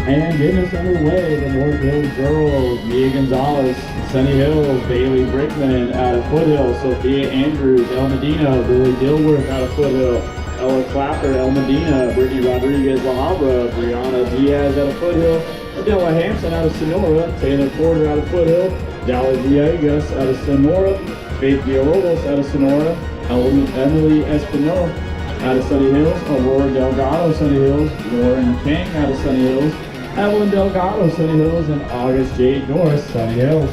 And getting us underway, the North Hills girls, Mia Gonzalez, Sunny Hills, Bailey Brickman out of Foothill, Sophia Andrews, El Medina, Lily Dilworth out of Foothill, Ella Clapper, El Medina, Brittany Rodriguez, La Habra, Brianna Diaz out of Foothill, Adela Hampson out of Sonora, Taylor Porter out of Foothill, Dallas Villegas out of Sonora, Faith Villalobos out of Sonora, Emily Espinal out of Sunny Hills, Aurora Delgado, Sunny Hills, Lauren King out of Sunny Hills, Evelyn Delgado, Sunny Hills, and August Jade Norris, Sunny Hills.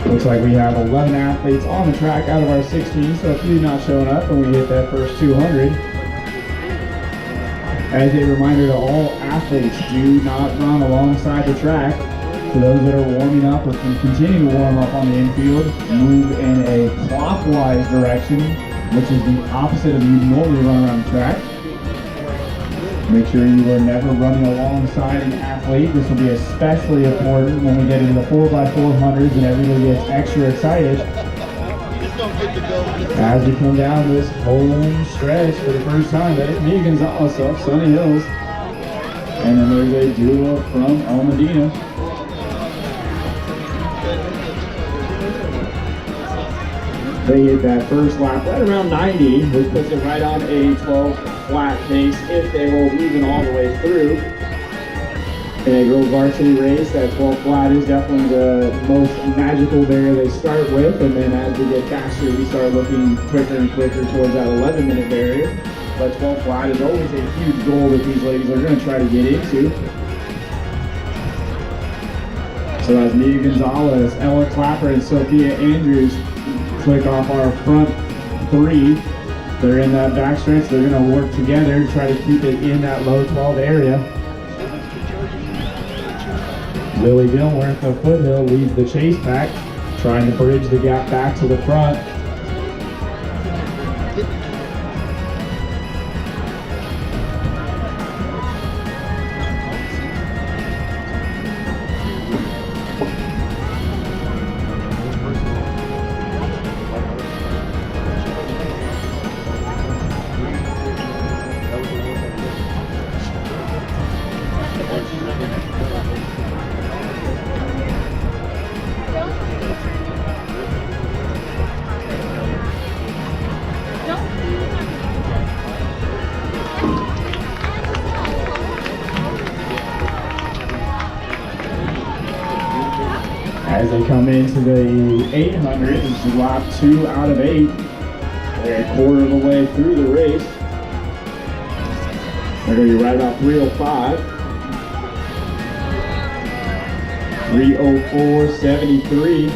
Looks like we have 11 athletes on the track out of our 16, so a few not showing up and we hit that first 200. As a reminder to all athletes, do not run alongside the track. For those that are warming up or can continue to warm up on the infield, move in a clockwise direction, which is the opposite of you normally run around the track. Make sure you are never running alongside an athlete. This will be especially important when we get into the 4x400s and everybody gets extra excited. As we come down this home stretch for the first time, that is Mia Gonzalez of Sunny Hills. And then there's a duo from El Medina. They hit that first lap right around 90, which puts it right on a 12 flat pace if they hold even all the way through. In a girls varsity race, that 12 flat is definitely the most magical barrier they start with, and then as we get faster, we start looking quicker and quicker towards that 11-minute barrier. But 12 flat is always a huge goal that these ladies are going to try to get into. So as Mia Gonzalez, Ella Clapper, and Sophia Andrews click off our front three, they're in that backstretch. They're going to work together to try to keep it in that low 12 area. Lily Dilworth of Foothill leads the chase pack, trying to bridge the gap back to the front. As they come into the 800, this is lap 2 out of 8. They're a quarter of the way through the race. They're going to be right about 3:05. 3:04.73.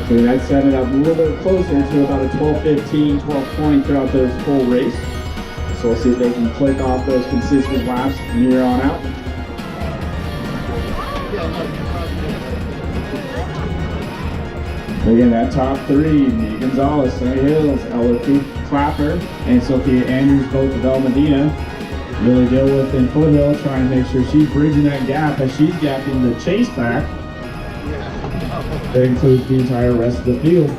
So that's setting it up a little bit closer to about a 12:15, 12:20 throughout this full race. So we'll see if they can click off those consistent laps from here on out. Again, that top three, Mia Gonzalez, Sunny Hills, Ella Clapper, and Sophia Andrews, both of El Medina. Lily Dilworth in Foothill, trying to make sure she's bridging that gap as she's gapping the chase back. That includes the entire rest of the field.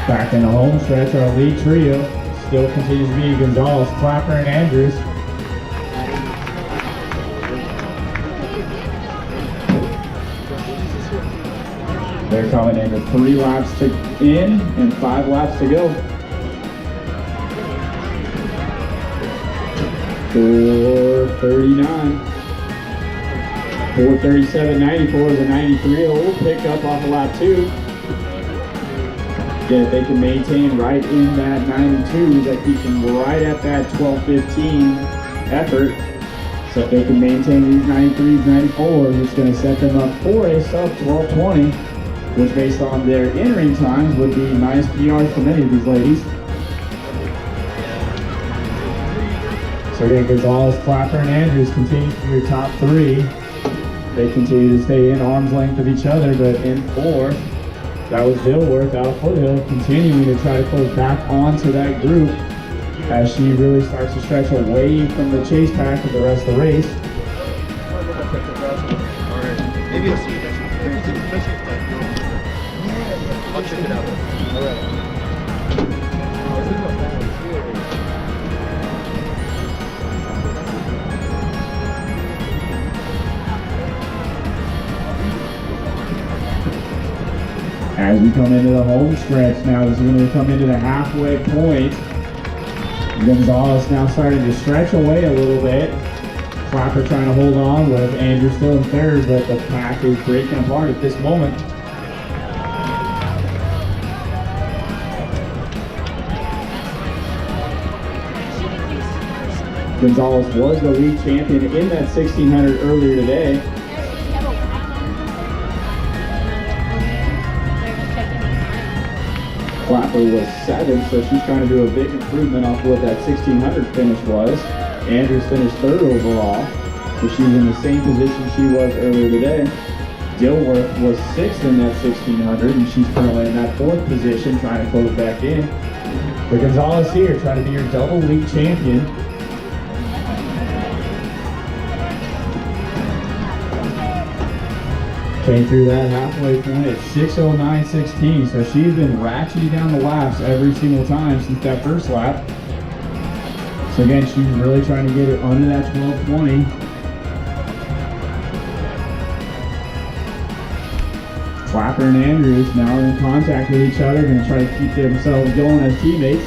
Back in the home stretch, our lead trio still continues to be Gonzalez, Clapper, and Andrews. They're coming in with 3 laps in and 5 laps to go. 4:39. 4:37.94 is a 93. A little pickup off of lap 2. Again, if they can maintain right in that 92, that keeps them right at that 12:15 effort. So if they can maintain these 93s, 94s, it's going to set them up for a sub 12:20. which based on their in-ring times would be nice PRs for many of these ladies. So again, Gonzalez, Clapper, and Andrews continue to be your top three. They continue to stay in arm's length of each other, but in fourth, that was Dilworth out of Foothill, continuing to try to close back onto that group as she really starts to stretch away from the chase pack of the rest of the race. I'll check it out. All right. As we come into the home stretch now, this is going to come into the halfway point. Gonzalez now starting to stretch away a little bit. Clapper trying to hold on with Andrew still in third, but the pack is breaking apart at this moment. Gonzalez was the league champion in that 1600 earlier today. Clapper was 7th, so she's trying to do a big improvement off what that 1600 finish was. Andrews finished 3rd overall, so she's in the same position she was earlier today. Dilworth was 6th in that 1600, and she's currently in that 4th position, trying to close back in. But Gonzalez here, trying to be your double league champion. Came through that halfway point at 6:09.16, so she's been ratcheting down the laps every single time since that first lap. So again, she's really trying to get it under that 12:20. Clapper and Andrews now are in contact with each other, going to try to keep themselves going as teammates.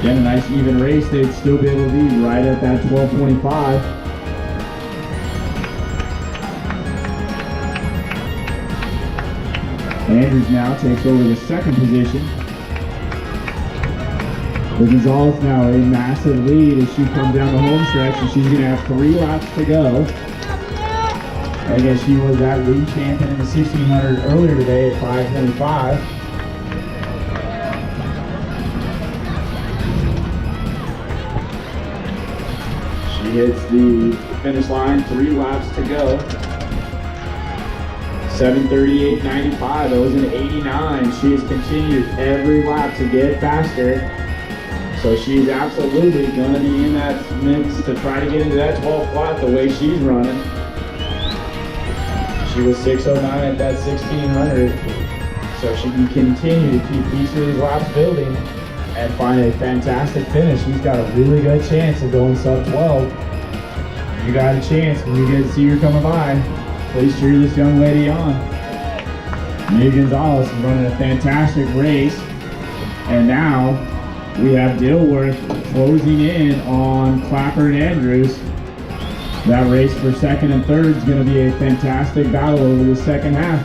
Again, a nice even race. They'd still be able to be right at that 12:25. Andrews now takes over the 2nd position. Gonzalez now a massive lead as she comes down the home stretch, and she's going to have 3 laps to go. I guess she was that league champion in the 1600 earlier today at 5:25. She hits the finish line, 3 laps to go. 7:38.95, that was an 89. She has continued every lap to get faster. So she's absolutely going to be in that mix to try to get into that 12th spot the way she's running. She was 6:09 at that 1600. So she can continue to keep each of these laps building and find a fantastic finish. She's got a really good chance of going sub 12. You got a chance when you get to see her coming by. Please cheer this young lady on. Mia Gonzalez is running a fantastic race. And now we have Dilworth closing in on Clapper and Andrews. That race for 2nd and 3rd is going to be a fantastic battle over the second half.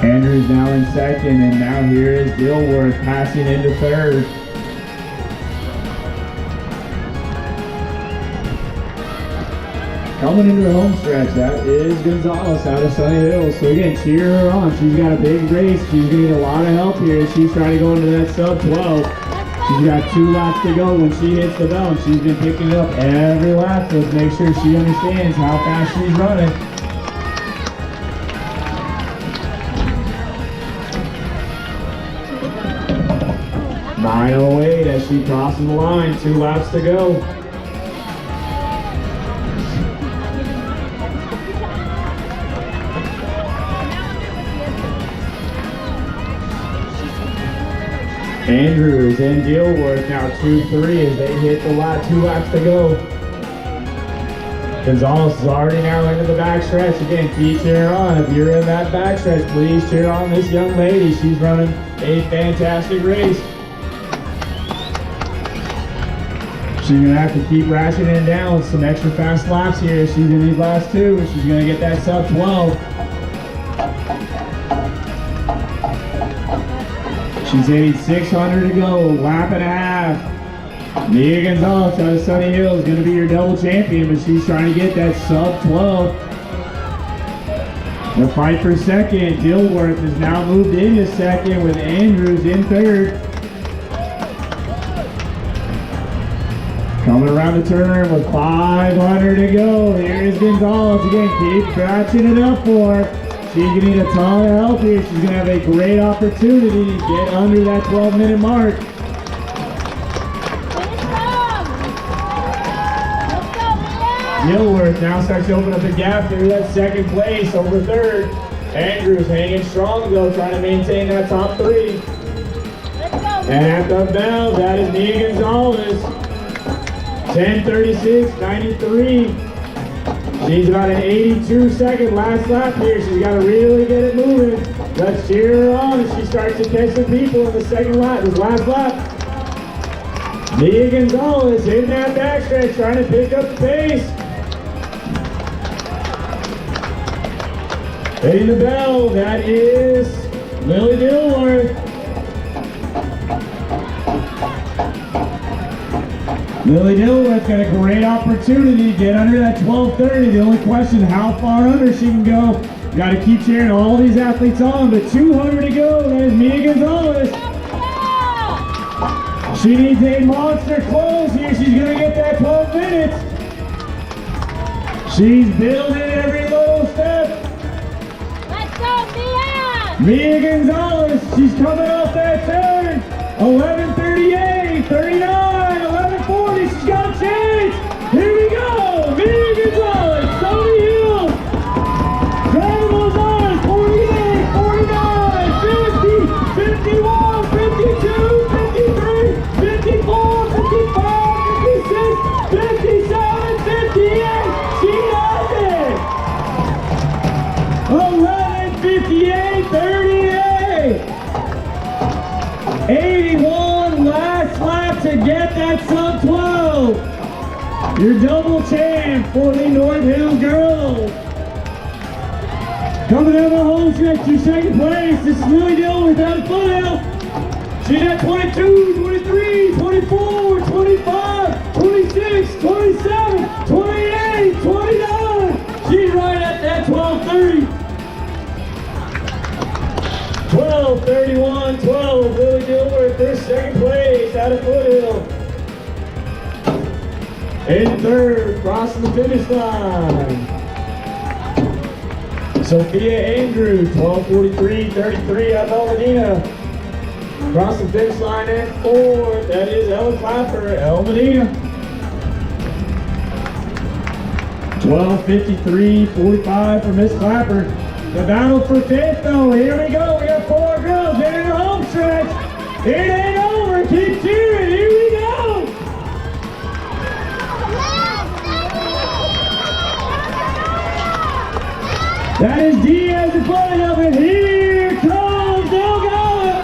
Andrews now in 2nd, and now here is Dilworth passing into 3rd. Coming into the home stretch, that is Gonzalez out of Sunny Hill. So again, cheer her on. She's got a big race. She's going to need a lot of help here. She's trying to go into that sub 12. She's got 2 laps to go when she hits the bell. She's been picking it up every lap, so let's make sure she understands how fast she's running. .908 as she crosses the line. 2 laps to go. Andrews and Dilworth now 2-3 as they hit the lot, 2 laps to go. Gonzalez is already now into the backstretch. Again, keep cheering on. If you're in that backstretch, please cheer on this young lady. She's running a fantastic race. She's going to have to keep ratcheting down with some extra fast laps here. She's in these last 2. She's going to get that sub 12. She's hitting 600 to go, lap and a half. Mia Gonzalez out of Sunny Hill is going to be your double champion, but she's trying to get that sub 12. The fight for second, Dilworth has now moved into second with Andrews in third. Coming around the turn with 500 to go. Here is Gonzalez again. Keep scratching it up for her. She's going to need a ton of help here. She's going to have a great opportunity to get under that 12-minute mark. Dilworth now starts to open up the gap through that second place over third. Andrews hanging strong though, trying to maintain that top three. And at the bell, that is Nia Gonzalez. 10:36.93. She's about an 82-second last lap here. She's got to really get it moving. Let's cheer her on as she starts to catch some people in the second lap, this last lap. Nia Gonzalez in that backstretch, trying to pick up the pace. Hitting the bell, that is Lily Dilworth. Lily Dilworth got a great opportunity to get under that 12:30. The only question is how far under she can go. Got to keep cheering all these athletes on, but 200 to go. That is Nia Gonzalez. She needs a monster close here. She's going to get that 12 minutes. She's building every little step. Let's go, Mia! Nia Gonzalez, she's coming off that turn. 11:38, 39, 11:40. She's got a chance. Here we go. Nia Gonzalez, Tony Hill. Dragon Gonzalez, 48, 49, 50, 51, 52, 53, 54, 55, 56, 57, 58. She does it. 11:58, 38. 81 last lap to get that sub 12. Your double champ for the North Hill girls. Coming down the home stretch to second place. This is Lily Dilworth out of Foothill. She's at 22, 23, 24, 25, 26, 27, 28, 29. She's right at that 12:30. 12:31, 12. Lily Dilworth for second place out of Foothill. In third, crossing the finish line. Sophia Andrews, 12:43.33 out of Modena. Across the finish line in fourth, that is Ella Clapper, Modena. 12:53.45 for Miss Clapper. The battle for fifth though, here we go. We got four girls in the home stretch. It ain't over, keep cheering, here we go. That is Diaz in front of it. Here comes DELGADO.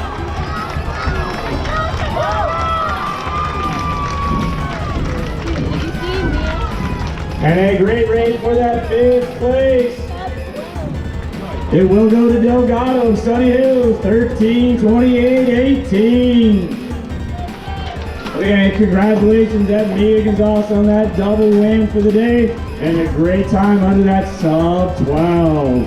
And a great race for that fifth place. It will go to DELGADO, Sunny Hills, 13:28.18. Okay, congratulations at Nia Gonzalez on that double win for the day. And a great time under that sub 12.